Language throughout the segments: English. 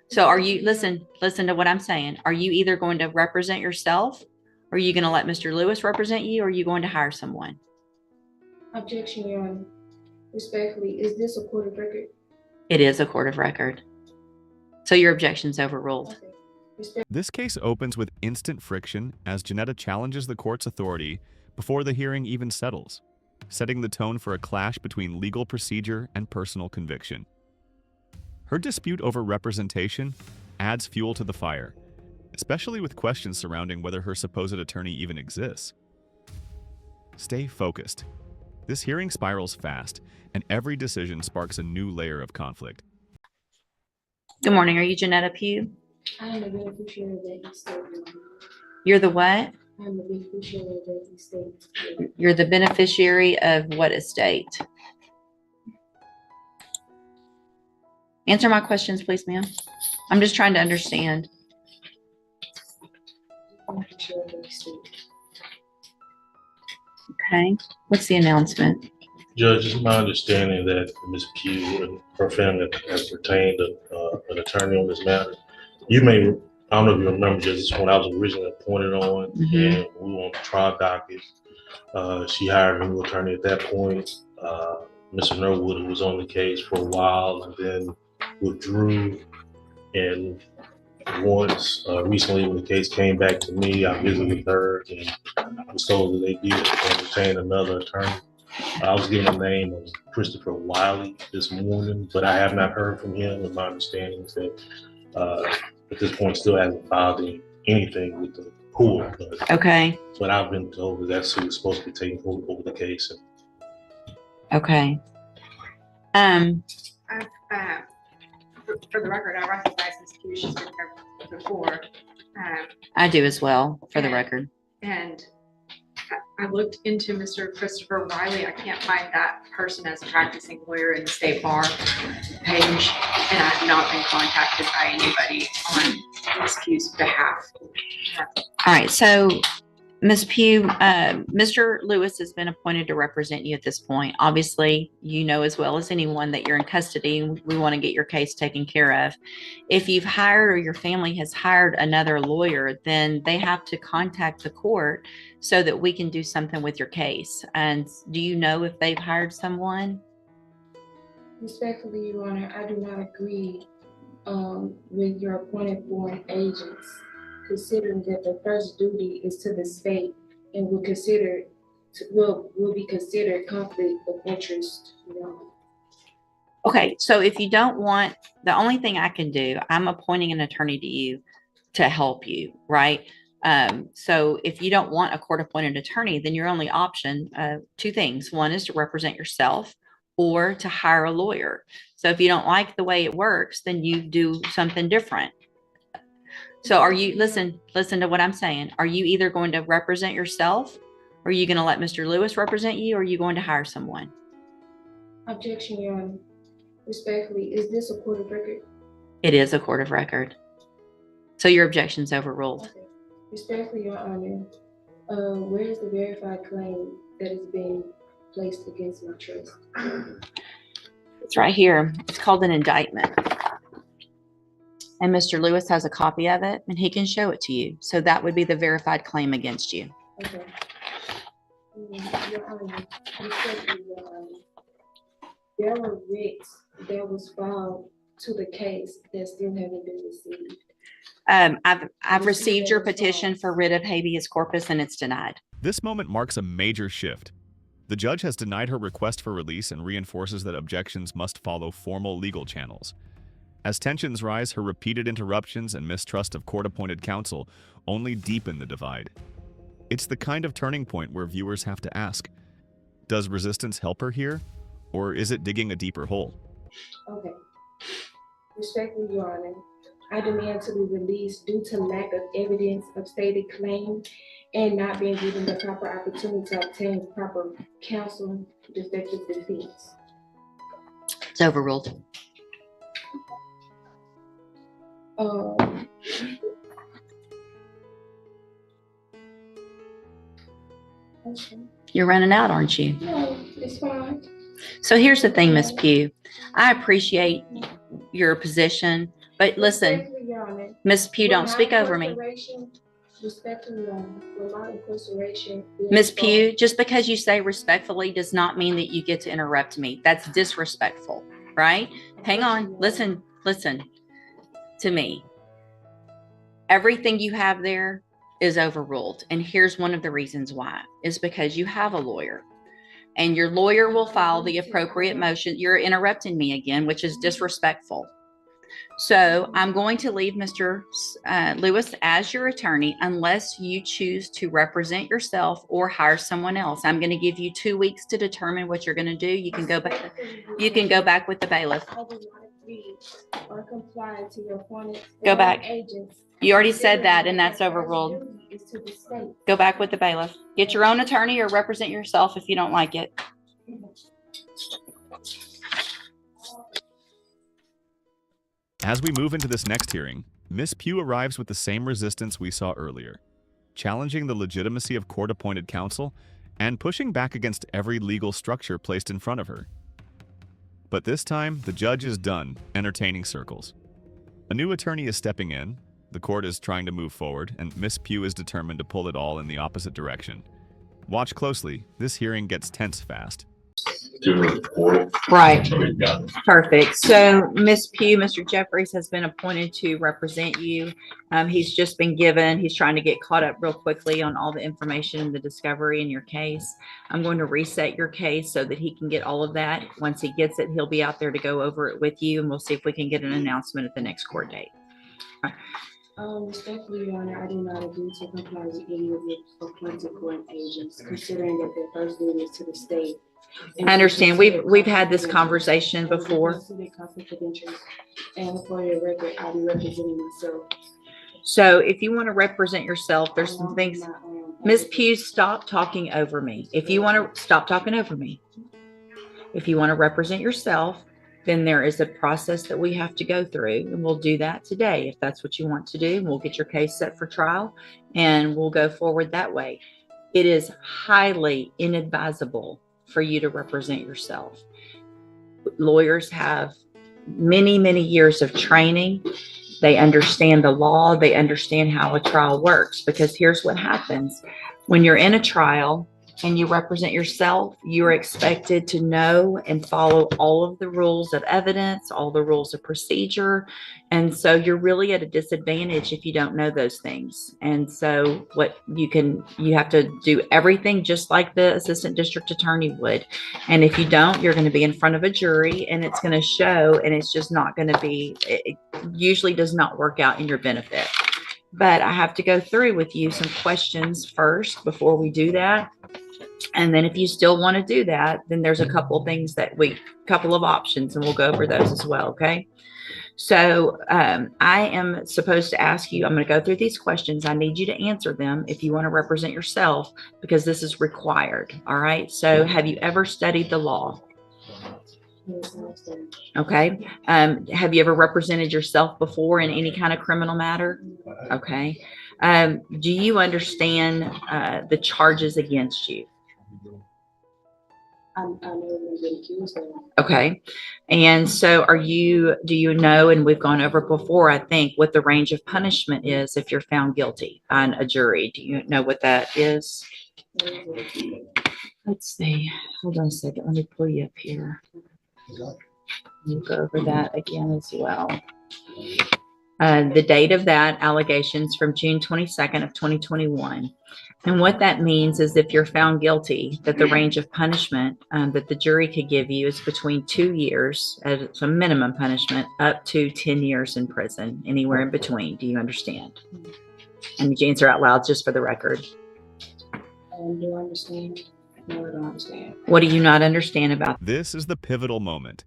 So are you, listen to what I'm saying. Are you either going to represent yourself? Or are you going to let Mr. Lewis represent you? Or are you going to hire someone? Objection, Your Honor. Respectfully, is this a court of record? It is a court of record. So your objection's overruled. Okay. This case opens with instant friction as Janetta challenges the court's authority before the hearing even settles, setting the tone for a clash between legal procedure and personal conviction. Her dispute over representation adds fuel to the fire, especially with questions surrounding whether her supposed attorney even exists. Stay focused. This hearing spirals fast, and every decision sparks a new layer of conflict. Good morning. Are you Janetta Pew? I am the beneficiary of that estate. You're the what? I am the beneficiary of that estate. You're the beneficiary of what estate? Answer my questions, please, ma'am. I'm just trying to understand. Okay. What's the announcement? Judge, it's my understanding that Ms. Pew and her family has retained an attorney on this matter. You may, I don't know if you remember, Judge, this is when I was originally appointed on, and we were on the trial docket. She hired a new attorney at that point. Mr. Norwood, who was on the case for a while and then withdrew. And once recently, when the case came back to me, I visited with her and I was told that they did retain another attorney. I was given the name of Christopher Wiley this morning, but I have not heard from him. And my understanding is that at this point still hasn't filed anything with the court. Okay. But I've been told that that's who's supposed to be taking over the case. Okay. For the record, I recognize Ms. Pew. She's been here before. I do as well, for the record. And I looked into Mr. Christopher Wiley. I can't find that person as a practicing lawyer in the state bar page, and I have not been contacted by anybody on Ms. Pew's behalf. All right, so Ms. Pew, Mr. Lewis has been appointed to represent you at this point. Obviously, you know as well as anyone that you're in custody. We want to get your case taken care of. If you've hired or your family has hired another lawyer, then they have to contact the court so that we can do something with your case. And do you know if they've hired someone? Respectfully, Your Honor, I do not agree with your appointed foreign agents, considering that the first duty is to the state and will be considered conflict of interest. Okay, so if you don't want, the only thing I can do, I'm appointing an attorney to you to help you, right? So if you don't want a court-appointed attorney, then your only option, two things. One is to represent yourself or to hire a lawyer. So if you don't like the way it works, then you do something different. So are you, listen to what I'm saying. Are you either going to represent yourself, or are you going to let Mr. Lewis represent you, or are you going to hire someone? Objection, Your Honor. Respectfully, is this a court of record? It is a court of record. So your objection's overruled. Okay. Respectfully, Your Honor, where is the verified claim that is being placed against my trust? It's right here. It's called an indictment. And Mr. Lewis has a copy of it, and he can show it to you. So that would be the verified claim against you. Okay. Your Honor, respectfully, Your Honor, there were writs that was filed to the case that still haven't been received. I've received your petition for writ of habeas corpus, and it's denied. This moment marks a major shift. The judge has denied her request for release and reinforces that objections must follow formal legal channels. As tensions rise, her repeated interruptions and mistrust of court-appointed counsel only deepen the divide. It's the kind of turning point where viewers have to ask, does resistance help her here, or is it digging a deeper hole? Okay. Respectfully, Your Honor, I demand to be released due to lack of evidence of stated claim and not being given the proper opportunity to obtain proper counsel to effective defense. It's overruled. Okay. You're running out, aren't you? No, it's fine. So here's the thing, Ms. Pew. I appreciate your position, But listen, Respectfully, Your Honor, Miss Pew, with don't my speak over me. incarceration- Respectfully, Your Honor, with my incarceration being Miss involved- Pew, just because you say respectfully does not mean that you get to interrupt me. That's disrespectful, right? Hang on. Listen to me. Everything you have there is overruled. And here's one of the reasons why, is because you have a lawyer. And your lawyer will file the appropriate motion. You're interrupting me again, which is disrespectful. So I'm going to leave Mr. Lewis as your attorney unless you choose to represent yourself or hire someone else. I'm going to give you 2 weeks to determine what you're going to do. You can go back. You can go back with the bailiff. I will not agree or comply to your appointment. Go back. Agents. You already said that, and that's overruled. Is to the state. Go back with the bailiff. Get your own attorney or represent yourself if you don't like it. As we move into this next hearing, Ms. Pew arrives with the same resistance we saw earlier, challenging the legitimacy of court-appointed counsel and pushing back against every legal structure placed in front of her. But this time, the judge is done entertaining circles. A new attorney is stepping in, the court is trying to move forward, and Ms. Pew is determined to pull it all in the opposite direction. Watch closely, this hearing gets tense fast. Right. Perfect. So, Ms. Pew, Mr. Jeffries has been appointed to represent you. He's just been given, he's trying to get caught up real quickly on all the information and the discovery in your case. I'm going to reset your case so that he can get all of that. Once he gets it, he'll be out there to go over it with you, and we'll see if we can get an announcement at the next court date. Respectfully, Your Honor, I do not agree to comply with any of the appointed court agents, considering that their first duty is to the state. I understand. We've had this conversation before. And for your record, I'll be representing myself. So if you want to represent yourself, there's some things. Ms. Pew, stop talking over me. If you want to stop talking over me. If you want to represent yourself, then there is a process that we have to go through, and we'll do that today if that's what you want to do. We'll get your case set for trial and we'll go forward that way. It is highly inadvisable for you to represent yourself. Lawyers have many, many years of training. They understand the law. They understand how a trial works, because here's what happens. When you're in a trial and you represent yourself, you're expected to know and follow all of the rules of evidence, all the rules of procedure. And so you're really at a disadvantage if you don't know those things. And so you have to do everything just like the assistant district attorney would. And if you don't, you're going to be in front of a jury, and it's going to show, and it's just not going to be, it usually does not work out in your benefit. But I have to go through with you some questions first before we do that. And then if you still want to do that, then there's a couple of things couple of options, and we'll go over those as well. Okay. So I am supposed to ask you, I'm going to go through these questions. I need you to answer them if you want to represent yourself, because this is required. All right. So have you ever studied the law? Okay. Have you ever represented yourself before in any kind of criminal matter? Okay. Do you understand the charges against you? I know been accused of. Okay. And so do you know, and we've gone over before, I think, what the range of punishment is if you're found guilty on a jury? Do you know what that is? Let's see. Hold on a second. Let me pull you up here. We'll go over that again as well. The date of that allegations from June 22nd of 2021. And what that means is if you're found guilty, that the range of punishment that the jury could give you is between 2 years as a minimum punishment up to 10 years in prison, anywhere in between. Do you understand? And did you answer out loud just for the record? Do I understand? No, I don't understand. What do you not understand about? This is the pivotal moment.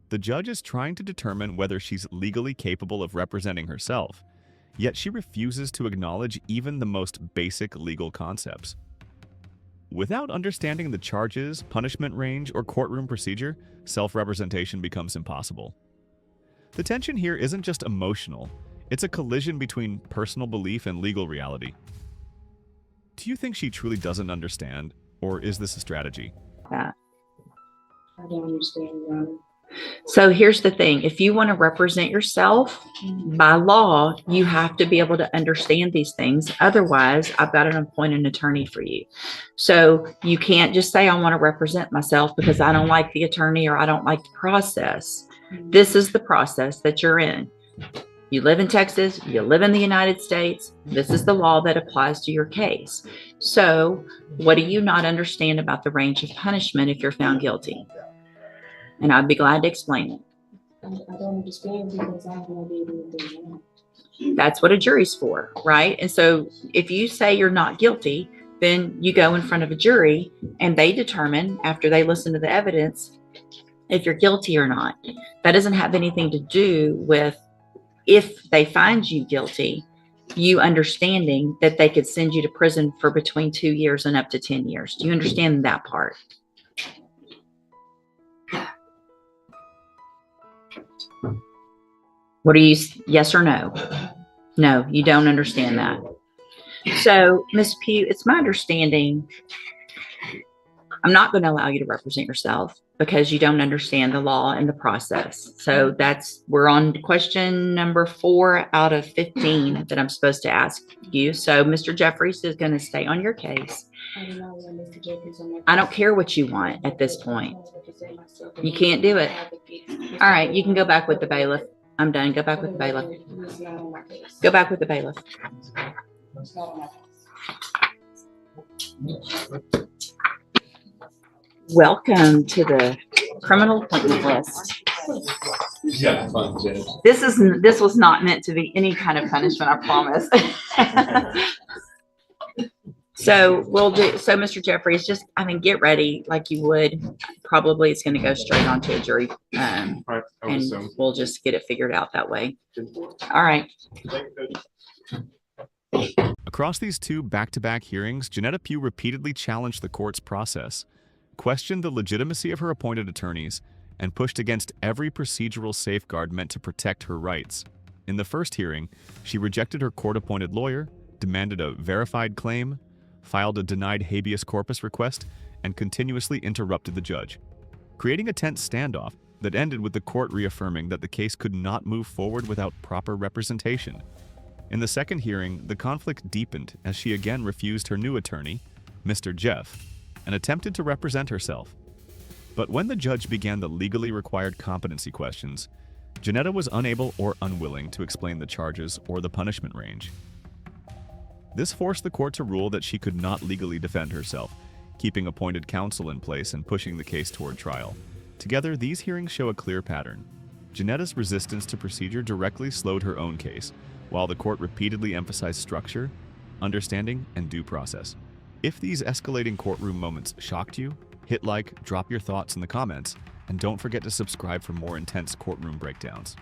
The judge is trying to determine whether she's legally capable of representing herself, yet she refuses to acknowledge even the most basic legal concepts. Without understanding the charges, punishment range, or courtroom procedure, self-representation becomes impossible. The tension here isn't just emotional, it's a collision between personal belief and legal reality. Do you think she truly doesn't understand, or is this a strategy? I don't understand, Ron. So here's the thing. If you want to represent yourself by law, you have to be able to understand these things. Otherwise, I've got to appoint an attorney for you. So you can't just say, I want to represent myself because I don't like the attorney or I don't like the process. This is the process that you're in. You live in Texas, you live in the United States. This is the law that applies to your case. So what do you not understand about the range of punishment if you're found guilty? And I'd be glad to explain it. I don't understand because I don't do anything wrong. That's what a jury's for, right? And so if you say you're not guilty, then you go in front of a jury and they determine after they listen to the evidence if you're guilty or not. That doesn't have anything to do with if they find you guilty, you understanding that they could send you to prison for between 2 years and up to 10 years. Do you understand that part? What are you, yes or no? No, you don't understand that. So, Ms. Pew, it's my understanding, I'm not going to allow you to represent yourself because you don't understand the law and the process. So we're on question number 4 out of 15 that I'm supposed to ask you. So Mr. Jeffries is going to stay on your case. I don't care what you want at this point. You can't do it. All right, you can go back with the bailiff. I'm done. Go back with the bailiff. Go back with the bailiff. Welcome to the criminal appointment list. Yeah, fun, James. This was not meant to be any kind of punishment, I promise. So Mr. Jeffries, just get ready like you would. Probably it's going to go straight onto a jury, and we'll just get it figured out that way. All right. Across these 2 back-to-back hearings, Janetta Pew repeatedly challenged the court's process, questioned the legitimacy of her appointed attorneys, and pushed against every procedural safeguard meant to protect her rights. In the first hearing, she rejected her court-appointed lawyer, demanded a verified claim, filed a denied habeas corpus request, and continuously interrupted the judge, creating a tense standoff that ended with the court reaffirming that the case could not move forward without proper representation. In the second hearing, the conflict deepened as she again refused her new attorney, Mr. Jeff, and attempted to represent herself. But when the judge began the legally required competency questions, Janetta was unable or unwilling to explain the charges or the punishment range. This forced the court to rule that she could not legally defend herself, keeping appointed counsel in place and pushing the case toward trial. Together, these hearings show a clear pattern. Janetta's resistance to procedure directly slowed her own case, while the court repeatedly emphasized structure, understanding, and due process. If these escalating courtroom moments shocked you, hit like, drop your thoughts in the comments, and don't forget to subscribe for more intense courtroom breakdowns.